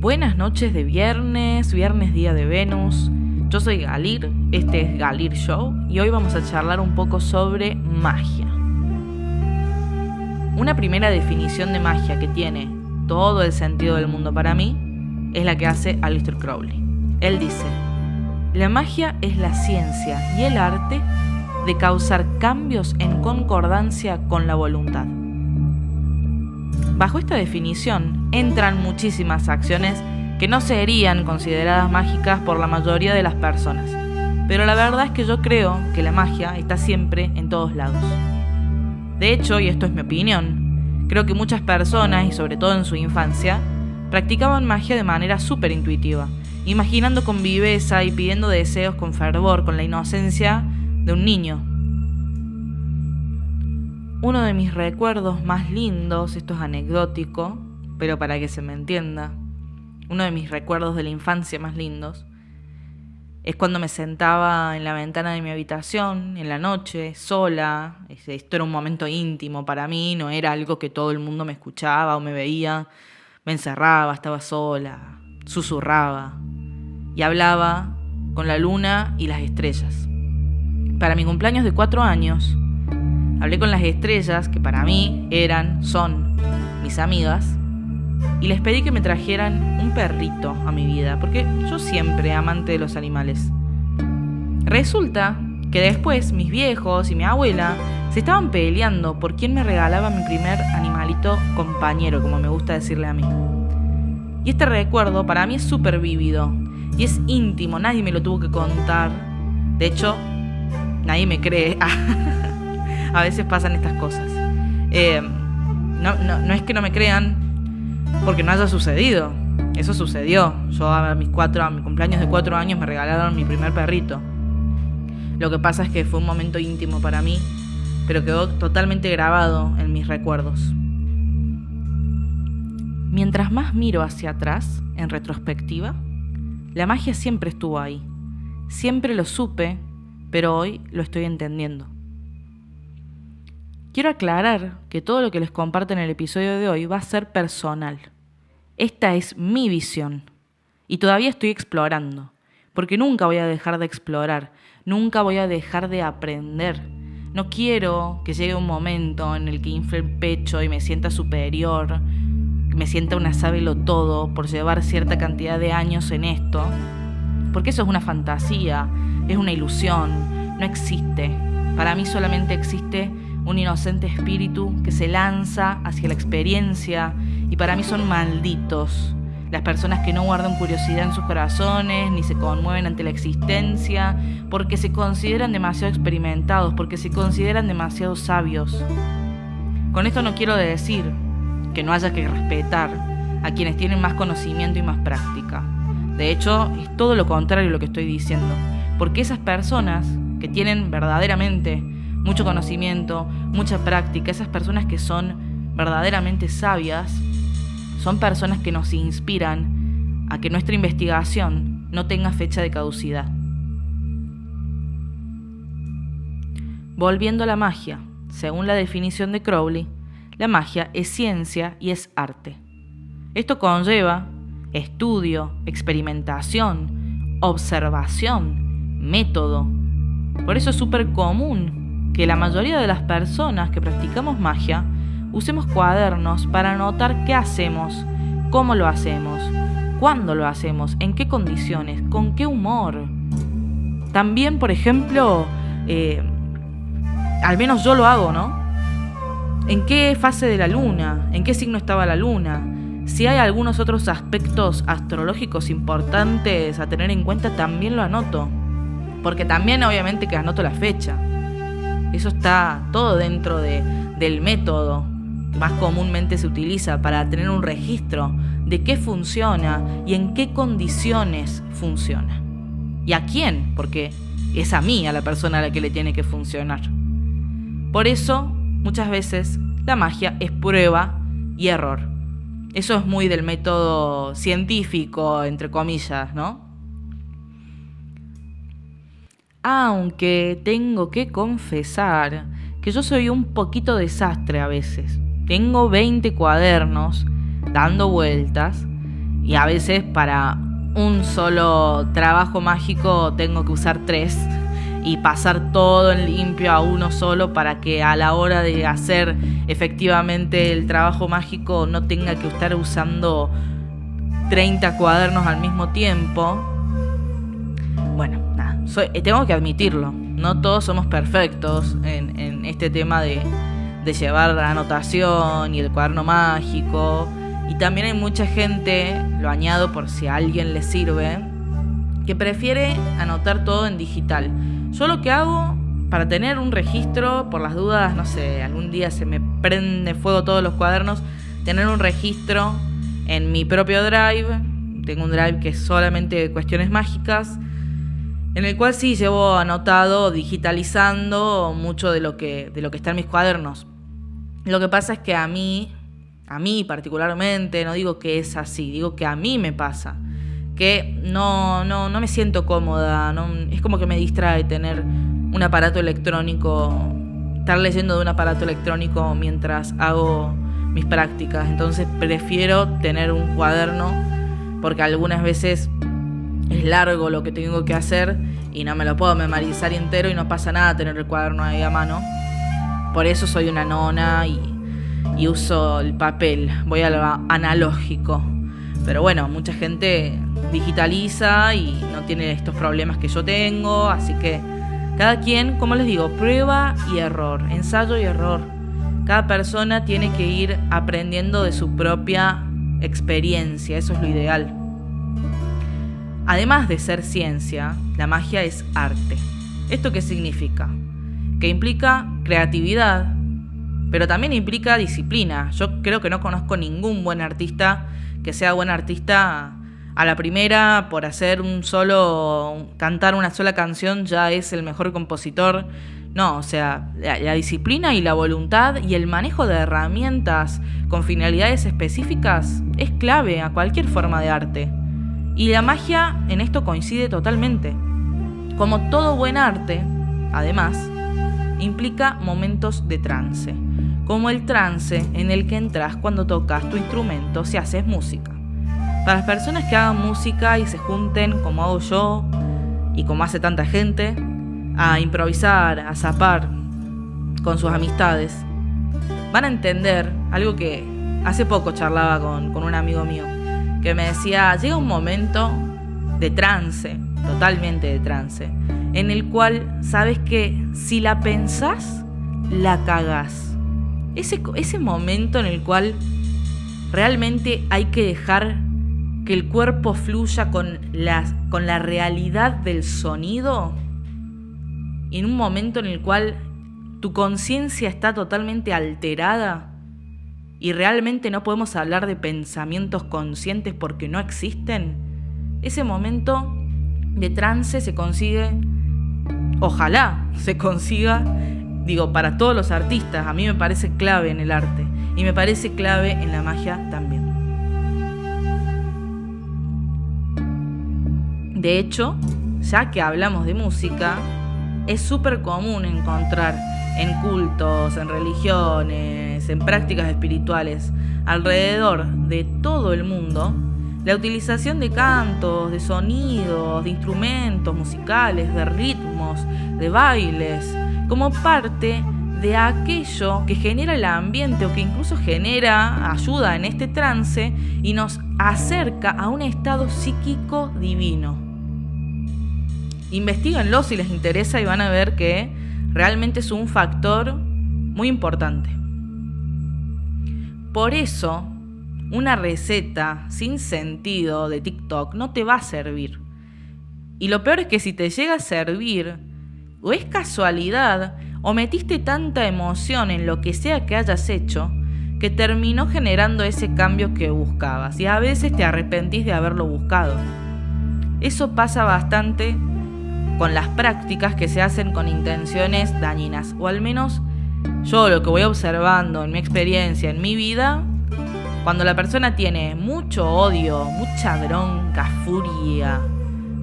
Buenas noches de viernes día de Venus. Yo soy Galir, este es Galir Show y hoy vamos a charlar un poco sobre magia. Una primera definición de magia que tiene todo el sentido del mundo para mí es la que hace Aleister Crowley. Él dice: la magia es la ciencia y el arte de causar cambios en concordancia con la voluntad. Bajo esta definición entran muchísimas acciones que no serían consideradas mágicas por la mayoría de las personas, pero la verdad es que yo creo que la magia está siempre en todos lados. De hecho, y esto es mi opinión, creo que muchas personas, y sobre todo en su infancia, practicaban magia de manera súper intuitiva, imaginando con viveza y pidiendo deseos con fervor, con la inocencia de un niño. Uno de mis recuerdos más lindos, esto es anecdótico, pero para que se me entienda, uno de mis recuerdos de la infancia más lindos es cuando me sentaba en la ventana de mi habitación, en la noche, sola. Esto era un momento íntimo para mí, no era algo que todo el mundo me escuchaba o me veía. Me encerraba, estaba sola, susurraba y hablaba con la luna y las estrellas. Para mi cumpleaños de 4 años, hablé con las estrellas, que para mí son mis amigas, y les pedí que me trajeran un perrito a mi vida, porque yo siempre amante de los animales. Resulta que después mis viejos y mi abuela se estaban peleando por quién me regalaba mi primer animalito compañero, como me gusta decirle a mí. Y este recuerdo para mí es súper vívido y es íntimo, nadie me lo tuvo que contar. De hecho, nadie me cree. A veces pasan estas cosas. No es que no me crean porque no haya sucedido. Eso sucedió. Yo a mi cumpleaños de 4 años me regalaron mi primer perrito. Lo que pasa es que fue un momento íntimo para mí, pero quedó totalmente grabado en mis recuerdos. Mientras más miro hacia atrás, en retrospectiva, la magia siempre estuvo ahí. Siempre lo supe, pero hoy lo estoy entendiendo. Quiero aclarar que todo lo que les comparto en el episodio de hoy va a ser personal. Esta es mi visión y todavía estoy explorando, porque nunca voy a dejar de explorar, nunca voy a dejar de aprender. No quiero que llegue un momento en el que infle el pecho y me sienta superior, que me sienta una sábelotodo por llevar cierta cantidad de años en esto, porque eso es una fantasía, es una ilusión, no existe. Para mí solamente existe un inocente espíritu que se lanza hacia la experiencia, y para mí son malditos las personas que no guardan curiosidad en sus corazones ni se conmueven ante la existencia porque se consideran demasiado experimentados, porque se consideran demasiado sabios. Con esto no quiero decir que no haya que respetar a quienes tienen más conocimiento y más práctica. De hecho, es todo lo contrario lo que estoy diciendo, porque esas personas que tienen verdaderamente mucho conocimiento, mucha práctica, esas personas que son verdaderamente sabias, son personas que nos inspiran a que nuestra investigación no tenga fecha de caducidad. Volviendo a la magia, según la definición de Crowley, la magia es ciencia y es arte. Esto conlleva estudio, experimentación, observación, método. Por eso es súper común que la mayoría de las personas que practicamos magia usemos cuadernos para anotar qué hacemos, cómo lo hacemos, cuándo lo hacemos, en qué condiciones, con qué humor. También, por ejemplo, al menos yo lo hago, ¿no? ¿En qué fase de la luna? ¿En qué signo estaba la luna? Si hay algunos otros aspectos astrológicos importantes a tener en cuenta, también lo anoto. Porque también obviamente que anoto la fecha. Eso está todo dentro del método que más comúnmente se utiliza para tener un registro de qué funciona y en qué condiciones funciona. ¿Y a quién? Porque es a mí, a la persona a la que le tiene que funcionar. Por eso, muchas veces, la magia es prueba y error. Eso es muy del método científico, entre comillas, ¿no? Aunque tengo que confesar que yo soy un poquito desastre a veces. Tengo 20 cuadernos dando vueltas Y a veces para un solo trabajo mágico tengo que usar 3 y pasar todo en limpio a uno solo para que a la hora de hacer efectivamente el trabajo mágico no tenga que estar usando 30 cuadernos al mismo tiempo. Bueno, nada, tengo que admitirlo, no todos somos perfectos en este tema de llevar la anotación y el cuaderno mágico. Y también hay mucha gente, lo añado por si a alguien le sirve, que prefiere anotar todo en digital. Yo lo que hago para tener un registro, por las dudas, no sé, algún día se me prende fuego todos los cuadernos, tener un registro en mi propio Drive. Tengo un Drive que es solamente cuestiones mágicas, en el cual sí llevo anotado, digitalizando mucho de lo que está en mis cuadernos. Lo que pasa es que a mí particularmente, no digo que es así, digo que a mí me pasa, que no me siento cómoda, es como que me distrae tener un aparato electrónico, estar leyendo de un aparato electrónico mientras hago mis prácticas. Entonces prefiero tener un cuaderno, porque algunas veces es largo lo que tengo que hacer y no me lo puedo memorizar entero y no pasa nada tener el cuaderno ahí a mano. Por eso soy una nona y uso el papel, voy a lo analógico. Pero bueno, mucha gente digitaliza y no tiene estos problemas que yo tengo, así que cada quien, como les digo, prueba y error, ensayo y error. Cada persona tiene que ir aprendiendo de su propia experiencia, eso es lo ideal. Además de ser ciencia, la magia es arte. ¿Esto qué significa? Que implica creatividad, pero también implica disciplina. Yo creo que no conozco ningún buen artista que sea buen artista a la primera por cantar una sola canción ya es el mejor compositor. No, o sea, la disciplina y la voluntad y el manejo de herramientas con finalidades específicas es clave a cualquier forma de arte. Y la magia en esto coincide totalmente. Como todo buen arte, además, implica momentos de trance, como el trance en el que entras cuando tocas tu instrumento si haces música. Para las personas que hagan música y se junten, como hago yo y como hace tanta gente, a improvisar, a zapar con sus amistades, van a entender algo que hace poco charlaba con un amigo mío, que me decía, llega un momento de trance, totalmente de trance, en el cual sabes que si la pensás, la cagás. Ese momento en el cual realmente hay que dejar que el cuerpo fluya con la realidad del sonido, en un momento en el cual tu conciencia está totalmente alterada y realmente no podemos hablar de pensamientos conscientes porque no existen. Ese momento de trance se consigue, ojalá se consiga, para todos los artistas. A mí me parece clave en el arte y me parece clave en la magia también. De hecho, ya que hablamos de música, es súper común encontrar en cultos, en religiones, en prácticas espirituales alrededor de todo el mundo la utilización de cantos, de sonidos, de instrumentos musicales, de ritmos, de bailes, como parte de aquello que genera el ambiente o que incluso ayuda en este trance y nos acerca a un estado psíquico divino. Investíguenlo si les interesa y van a ver que realmente es un factor muy importante. Por eso, una receta sin sentido de TikTok no te va a servir. Y lo peor es que si te llega a servir, o es casualidad, o metiste tanta emoción en lo que sea que hayas hecho, que terminó generando ese cambio que buscabas. Y a veces te arrepentís de haberlo buscado. Eso pasa bastante con las prácticas que se hacen con intenciones dañinas, o al menos yo lo que voy observando en mi experiencia, en mi vida, cuando la persona tiene mucho odio, mucha bronca, furia,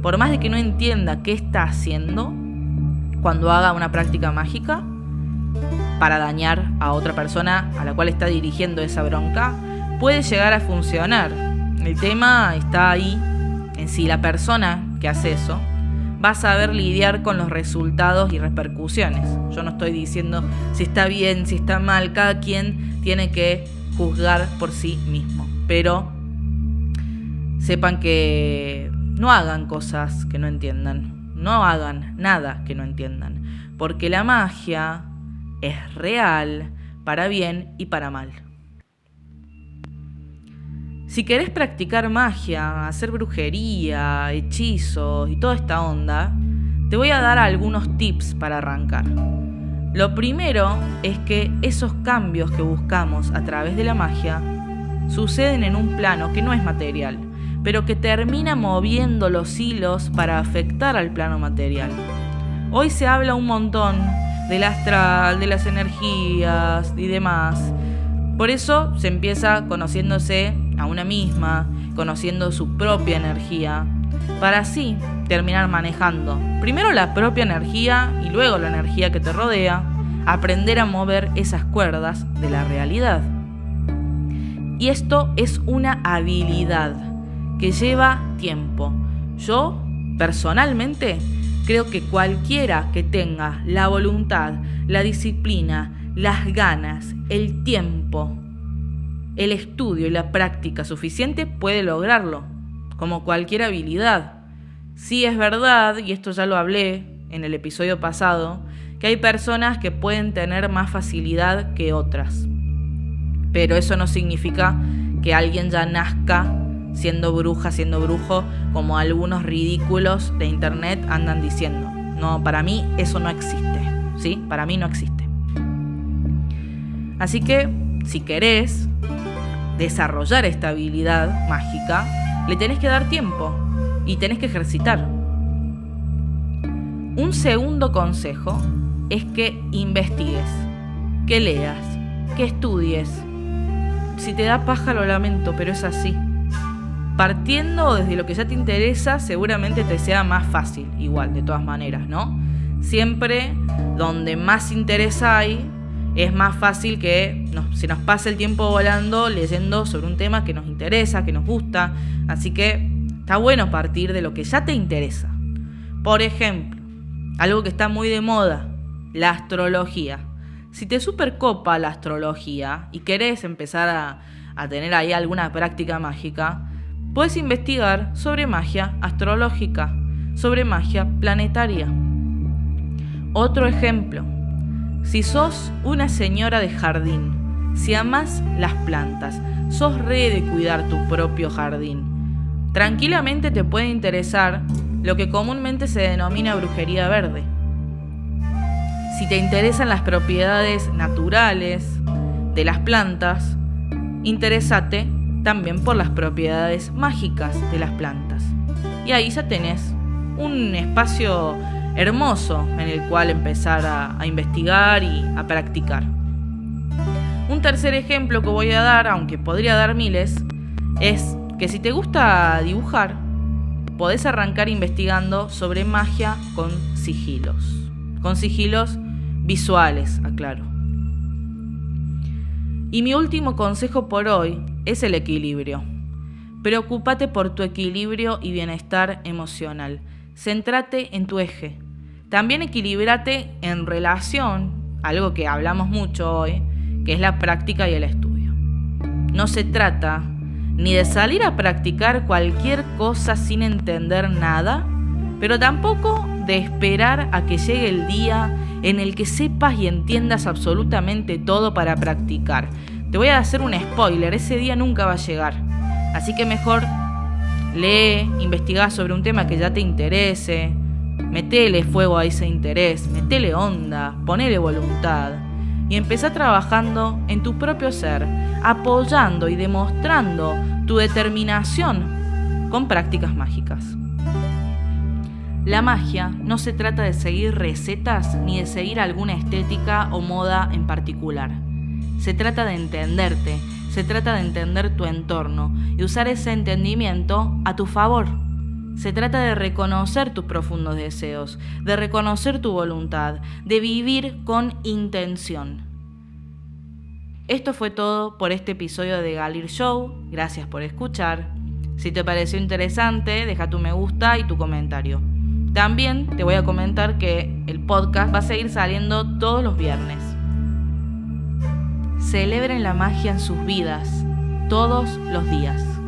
por más de que no entienda qué está haciendo cuando haga una práctica mágica para dañar a otra persona a la cual está dirigiendo esa bronca, puede llegar a funcionar. El tema está ahí, en si la persona que hace eso va a saber lidiar con los resultados y repercusiones. Yo no estoy diciendo si está bien, si está mal, cada quien tiene que juzgar por sí mismo. Pero sepan que no hagan cosas que no entiendan, no hagan nada que no entiendan, porque la magia es real para bien y para mal. Si querés practicar magia, hacer brujería, hechizos y toda esta onda, te voy a dar algunos tips para arrancar. Lo primero es que esos cambios que buscamos a través de la magia suceden en un plano que no es material, pero que termina moviendo los hilos para afectar al plano material. Hoy se habla un montón del astral, de las energías y demás. Por eso se empieza conociéndose a una misma, conociendo su propia energía, para así terminar manejando primero la propia energía y luego la energía que te rodea, aprender a mover esas cuerdas de la realidad. Y esto es una habilidad que lleva tiempo. Yo, personalmente, creo que cualquiera que tenga la voluntad, la disciplina, las ganas, el tiempo, el estudio y la práctica suficiente puede lograrlo, como cualquier habilidad. Sí es verdad, y esto ya lo hablé en el episodio pasado, que hay personas que pueden tener más facilidad que otras. Pero eso no significa que alguien ya nazca siendo bruja, siendo brujo, como algunos ridículos de internet andan diciendo. No, para mí eso no existe, ¿sí? Para mí no existe. Así que, si querés desarrollar esta habilidad mágica, le tenés que dar tiempo y tenés que ejercitar. Un segundo consejo es que investigues, que leas, que estudies. Si te da paja lo lamento, pero es así. Partiendo desde lo que ya te interesa, seguramente te sea más fácil, igual, de todas maneras, ¿no? Siempre donde más interés hay, es más fácil que se nos pase el tiempo volando leyendo sobre un tema que nos interesa, que nos gusta. Así que está bueno partir de lo que ya te interesa. Por ejemplo, algo que está muy de moda, la astrología. Si te supercopa la astrología y querés empezar a tener ahí alguna práctica mágica, puedes investigar sobre magia astrológica, sobre magia planetaria. Otro ejemplo. Si sos una señora de jardín, si amás las plantas, sos re de cuidar tu propio jardín, tranquilamente te puede interesar lo que comúnmente se denomina brujería verde. Si te interesan las propiedades naturales de las plantas, interésate también por las propiedades mágicas de las plantas. Y ahí ya tenés un espacio hermoso en el cual empezar a investigar y a practicar. Un tercer ejemplo que voy a dar, aunque podría dar miles, es que si te gusta dibujar, podés arrancar investigando sobre magia con sigilos. Con sigilos visuales, aclaro. Y mi último consejo por hoy es el equilibrio. Preocúpate por tu equilibrio y bienestar emocional. Céntrate en tu eje. También equilíbrate en relación, algo que hablamos mucho hoy, que es la práctica y el estudio. No se trata ni de salir a practicar cualquier cosa sin entender nada, pero tampoco de esperar a que llegue el día en el que sepas y entiendas absolutamente todo para practicar. Te voy a hacer un spoiler, ese día nunca va a llegar. Así que mejor lee, investigá sobre un tema que ya te interese, metele fuego a ese interés, metele onda, ponele voluntad y empezá trabajando en tu propio ser, apoyando y demostrando tu determinación con prácticas mágicas. La magia no se trata de seguir recetas ni de seguir alguna estética o moda en particular. Se trata de entenderte, se trata de entender tu entorno y usar ese entendimiento a tu favor. Se trata de reconocer tus profundos deseos, de reconocer tu voluntad, de vivir con intención. Esto fue todo por este episodio de Galir Show. Gracias por escuchar. Si te pareció interesante, deja tu me gusta y tu comentario. También te voy a comentar que el podcast va a seguir saliendo todos los viernes. Celebren la magia en sus vidas, todos los días.